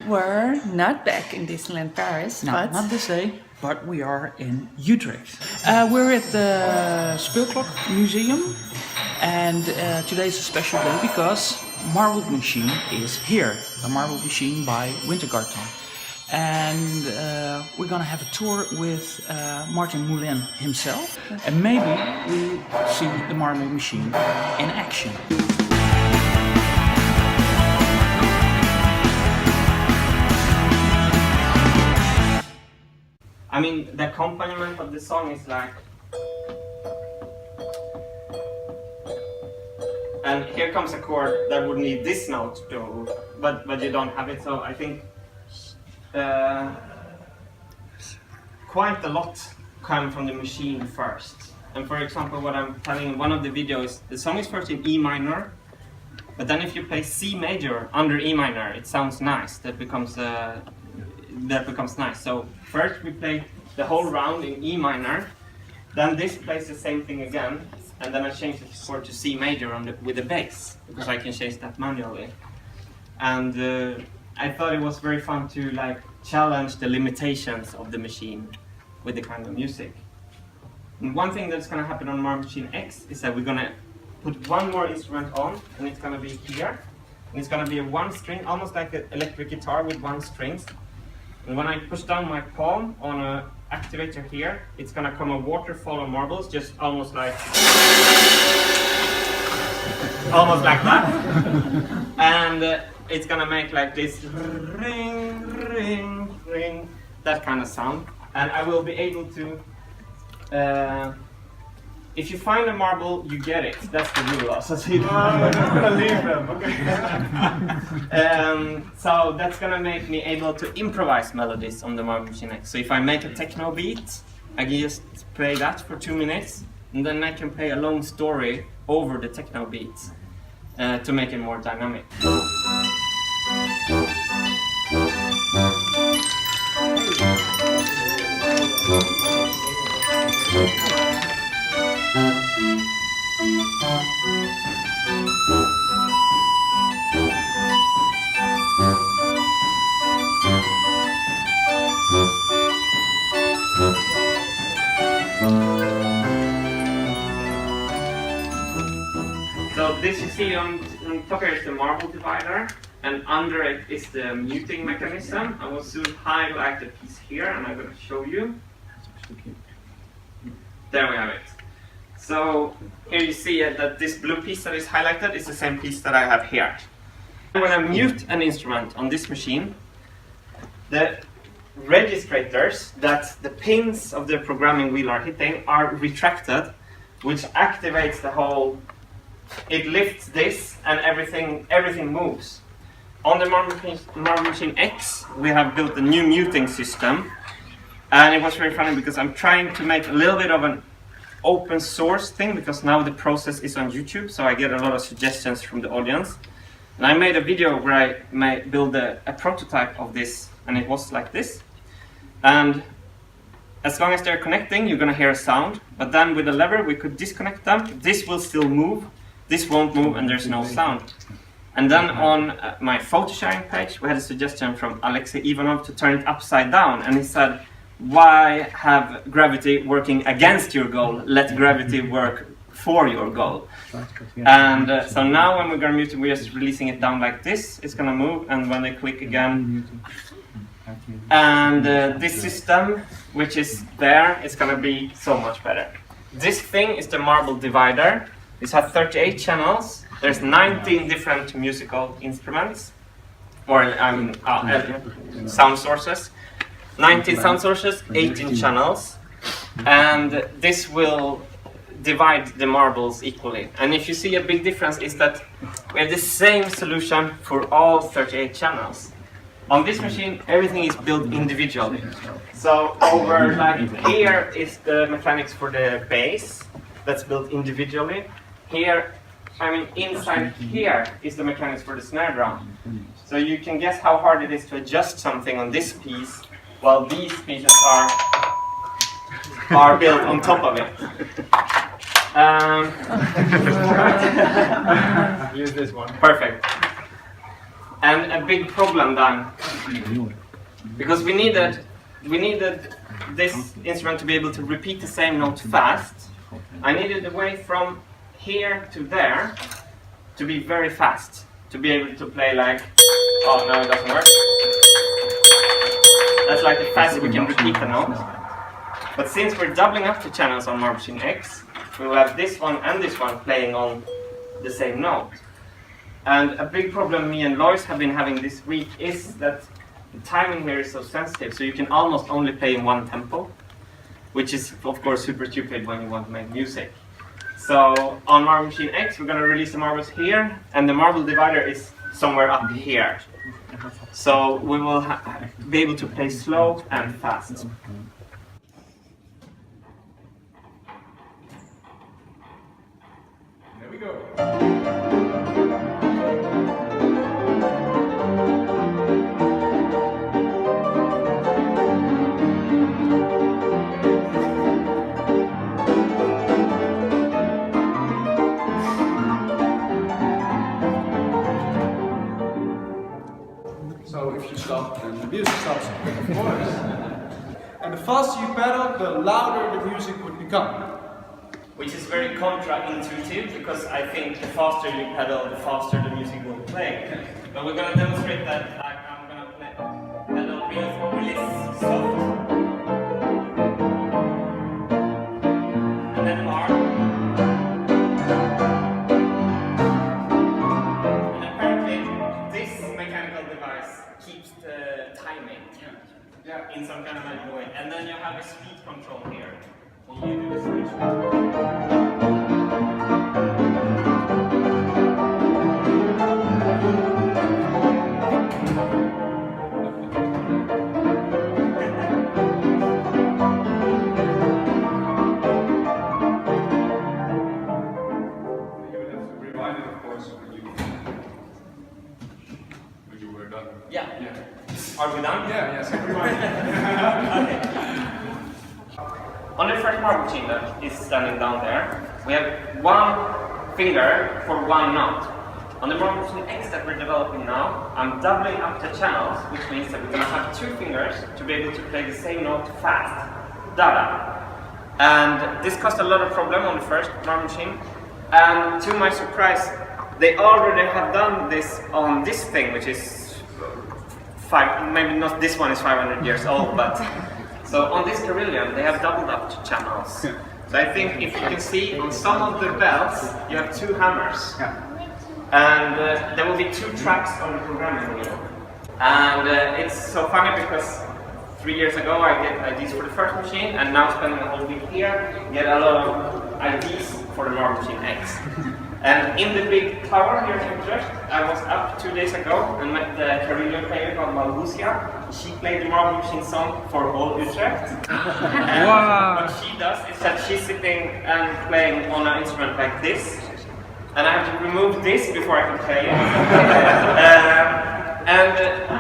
We're not back in Disneyland Paris, No, but not this day, but we are in Utrecht. We're at the Speelklok Museum, and today's a special day because Marble Machine is here. The Marble Machine by WINTERGATAN. And we're gonna have a tour with Martin Molin himself, and maybe we see the Marble Machine in action. I mean, the accompaniment of the song is like... And here comes a chord that would need this note too, but you don't have it, so I think quite a lot come from the machine first. And for example, what I'm telling in one of the videos, the song is first in E minor, but then if you play C major under E minor, it sounds nice. That becomes nice. So first we play the whole round in E minor, then this plays the same thing again, and then I change the chord to C major with the bass, because I can change that manually. And I thought it was very fun to like challenge the limitations of the machine with the kind of music. And one thing that's going to happen on Marble Machine X is that we're going to put one more instrument on, and it's going to be here. And it's going to be a one string, almost like an electric guitar with one string. And when I push down my palm on an activator here, it's going to come a waterfall of marbles, just almost like that. And it's going to make like this ring, ring, ring, that kind of sound. And I will be able to, if you find a marble, you get it. That's the rule also. So you don't leave them. Okay. So that's gonna make me able to improvise melodies on the Marble Machine X. So if I make a techno beat, I can just play that for 2 minutes, and then I can play a long story over the techno beat to make it more dynamic. So this you see on top here is the marble divider, and under it is the muting mechanism. I will soon highlight the piece here, and I'm going to show you. There we have it. So here you see that this blue piece that is highlighted is the same piece that I have here. When I mute an instrument on this machine, the registrators that the pins of the programming wheel are hitting are retracted, which activates the whole. It lifts this, and everything moves. On the Marble Machine X, we have built a new muting system, and it was very funny because I'm trying to make a little bit of an open source thing, because now the process is on YouTube, so I get a lot of suggestions from the audience. And I made a video where I build a prototype of this, and it was like this. And as long as they're connecting, you're going to hear a sound, but then with the lever we could disconnect them. This will still move, this won't move, and there's no sound. And then on my photo sharing page, we had a suggestion from Alexei Ivanov to turn it upside down, and he said, why have gravity working against your goal? Let gravity work for your goal. And so now when we're going to mute it, we're just releasing it down like this. It's going to move, and when they click again, and this system, which is there, is going to be so much better. This thing is the marble divider. This has 38 channels. There's 19 different musical instruments, or sound sources. 19 sound sources, 18 channels, and this will divide the marbles equally. And if you see a big difference is that we have the same solution for all 38 channels. On this machine, everything is built individually. So over like here is the mechanics for the bass, that's built individually. Here, inside here is the mechanics for the snare drum. So you can guess how hard it is to adjust something on this piece, while these pieces are built on top of it. Use this one. Perfect. And a big problem then Because we needed this instrument to be able to repeat the same note fast. I needed a way from here to there to be very fast, to be able to play like, oh no, it doesn't work. That's like the fastest we can repeat the note. But since we're doubling up the channels on Marble Machine X, we will have this one and this one playing on the same note. And a big problem me and Lois have been having this week is that the timing here is so sensitive, so you can almost only play in one tempo, which is of course super stupid when you want to make music. So on Marble Machine X we're going to release the marbles here, and the marble divider is somewhere up here. So we will be able to play slow and fast. There we go. So if you stop, then the music stops, of course. And the faster you pedal, the louder the music would become. Which is very contra-intuitive, because I think the faster you pedal, the faster the music will play. But we're going to demonstrate that. Like, I'm going to pedal really soft, and then hard. And apparently, this mechanical device keeps the timing in some kind of magical way. And then you have a speed control here. When you do the switch. Yeah. Are we done? Yeah, yes, everyone. On the first marble machine that is standing down there, we have one finger for one note. On the marble machine X that we're developing now, I'm doubling up the channels, which means that we're going to have two fingers to be able to play the same note fast. Da-da. And this caused a lot of problem on the first marble machine. And to my surprise, they already have done this on this thing, which is maybe not this one is 500 years old, but so on this carillon they have doubled up the channels. So I think if you can see on some of the bells you have two hammers, and there will be two tracks on the programming wheel. And it's so funny because 3 years ago I did IDs for the first machine, and now spending a whole week here, get a lot of IDs for the Marble Machine X. And in the big tower here in Utrecht, I was up 2 days ago and met the carillon player called Malhusia. She played the Marble Machine song for all Utrecht. And what she does is that she's sitting and playing on an instrument like this. And I have to remove this before I can play it.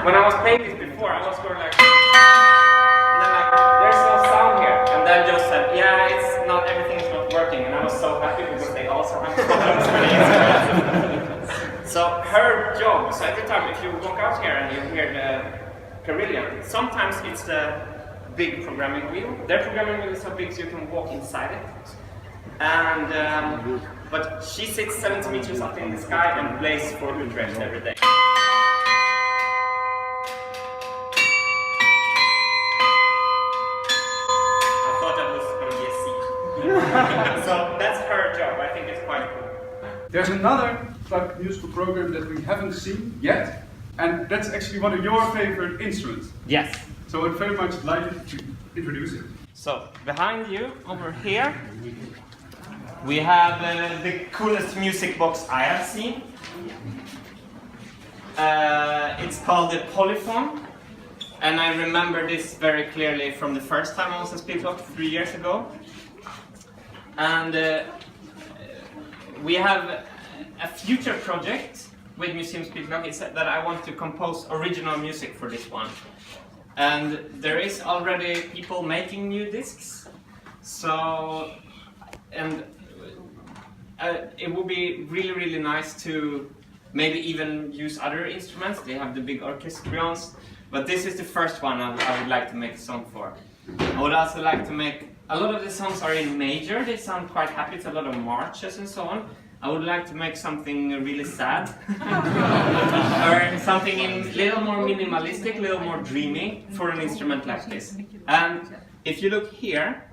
When I was playing this before, I was going like, and then like, there's no sound here. And then Joe said, yeah, it's not, everything is not working. And I was so happy because they also have problems with the instruments. So her job, so every time if you walk out here and you hear the carillon, sometimes it's the big programming wheel. Their programming wheel is so big so you can walk inside it. And but she sits 70 meters up in the sky and plays for Utrecht every day. I thought that was going to be a C. So that's her job. I think it's quite cool. There's another type of musical program that we haven't seen yet, and that's actually one of your favorite instruments. Yes. So I'd very much like to introduce it. So behind you, over here, we have the coolest music box I have seen. It's called the Polyphone, and I remember this very clearly from the first time I was at Speedblock 3 years ago. And we have a future project with Museum Speedblock. It's that I want to compose original music for this one. And there is already people making new discs. So, and it would be really, really nice to maybe even use other instruments. They have the big orchestrions, but this is the first one I would like to make a song for. I would also like to make, a lot of the songs are in major, they sound quite happy, it's a lot of marches and so on. I would like to make something really sad, or something a little more minimalistic, a little more dreamy for an instrument like this. And if you look here,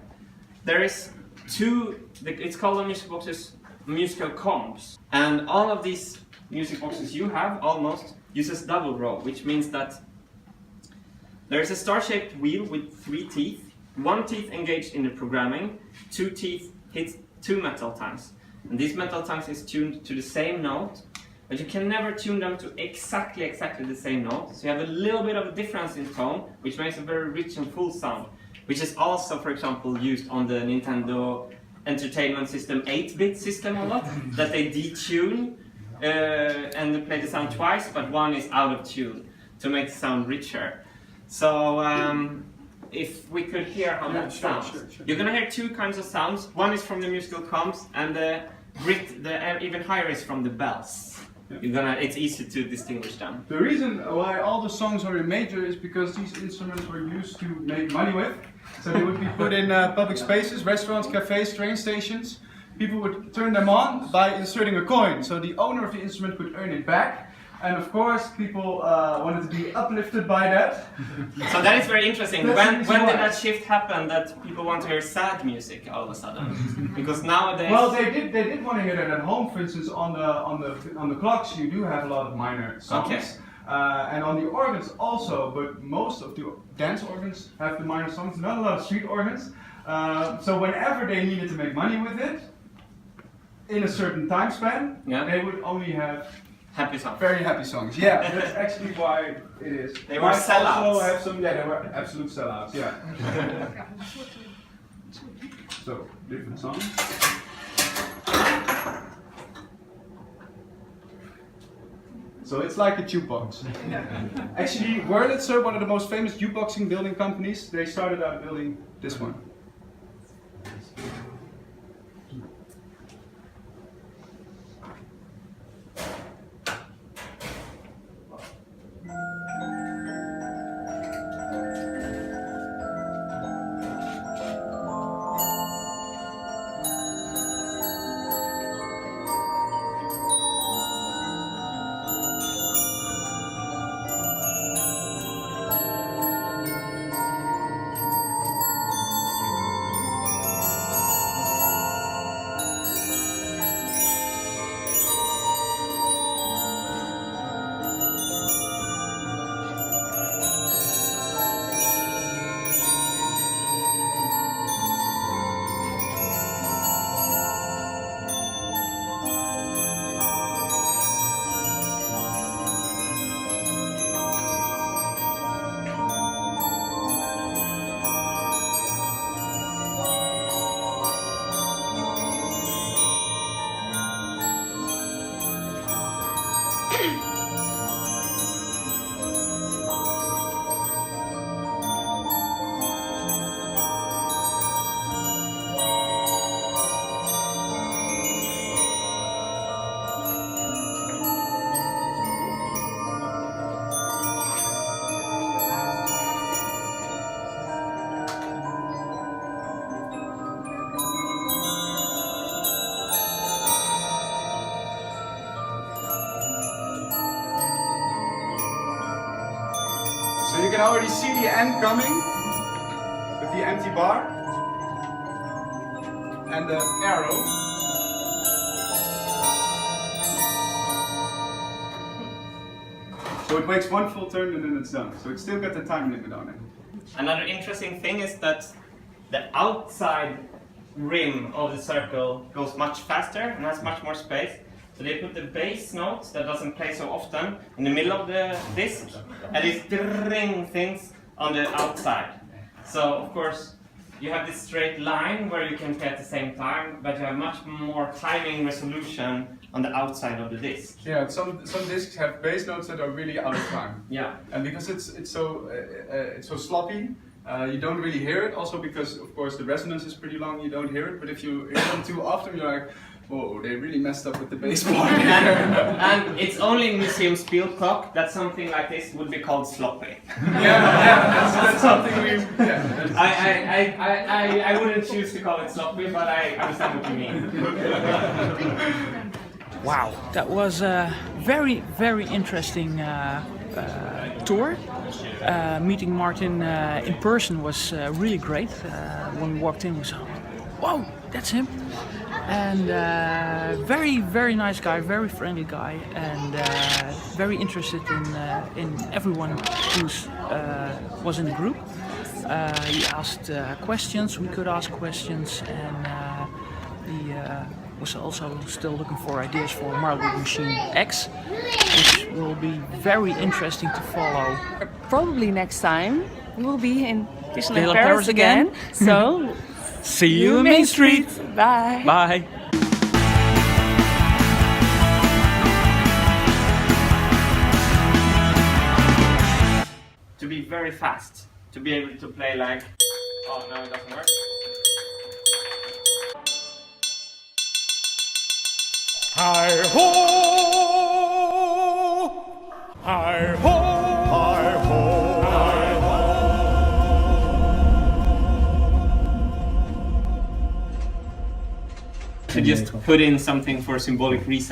there is it's called on music boxes musical comps. And all of these music boxes you have almost uses double row, which means that there is a star-shaped wheel with 3 teeth, 1 teeth engaged in the programming, 2 teeth hit 2 metal tongues. And these metal tongues is tuned to the same note, but you can never tune them to exactly the same note. So you have a little bit of a difference in tone, which makes a very rich and full sound, which is also, for example, used on the Nintendo Entertainment System 8-bit system a lot, that they detune and they play the sound twice, but one is out of tune to make the sound richer. So if we could hear how that sounds. Sure. You're gonna hear 2 kinds of sounds. One is from the musical comps, and the even higher is from the bells. Yeah. It's easy to distinguish them. The reason why all the songs are in major is because these instruments were used to make money with. So they would be put in public spaces, restaurants, cafes, train stations. People would turn them on by inserting a coin. So the owner of the instrument could earn it back. And of course, people wanted to be uplifted by that. So that is very interesting. When did that shift happen that people want to hear sad music all of a sudden? Because nowadays... Well, they did want to hear that at home. For instance, on the clocks, you do have a lot of minor songs. Okay. And on the organs also, but most of the dance organs have the minor songs, not a lot of street organs. So whenever they needed to make money with it, in a certain time span, they would only have happy songs. Very happy songs, yeah. That's actually why it is. They were sellouts. Also have some, they were absolute sellouts, yeah. So, different songs. So it's like a jukebox. Actually, Wurlitzer, one of the most famous jukeboxing building companies, they started out building this one. So you can already see the end coming with the empty bar and the arrow. So it makes one full turn and then it's done. So it's still got the time limit on it. Another interesting thing is that the outside rim of the circle goes much faster and has much more space. So they put the bass notes that doesn't play so often in the middle of the disc, and these ding things on the outside. So of course you have this straight line where you can play at the same time, but you have much more timing resolution on the outside of the disc. Yeah, some discs have bass notes that are really out of time. Yeah. And because it's so sloppy, you don't really hear it. Also because of course the resonance is pretty long, you don't hear it. But if you hear them too often, you're like, Whoa, they really messed up with the bass part. And it's only in Museum Spielklock that something like this would be called sloppy. That's something we. Yeah. I wouldn't choose to call it sloppy, but I understand what you mean. Wow, that was a very, very interesting tour. Meeting Martin in person was really great. When we walked in, we saw, whoa, that's him. And very, very nice guy, very friendly guy, and very interested in everyone who was in the group. He asked questions, we could ask questions, and he was also still looking for ideas for Marble Machine X, which will be very interesting to follow. Probably next time we will be in Disneyland Paris Paris again. So, See you in Main Street! Bye! Bye! To be very fast, to be able to play like... Oh no, it doesn't work. Hi ho! Hi ho! Hi ho! Hi ho! I just put in something for symbolic reason.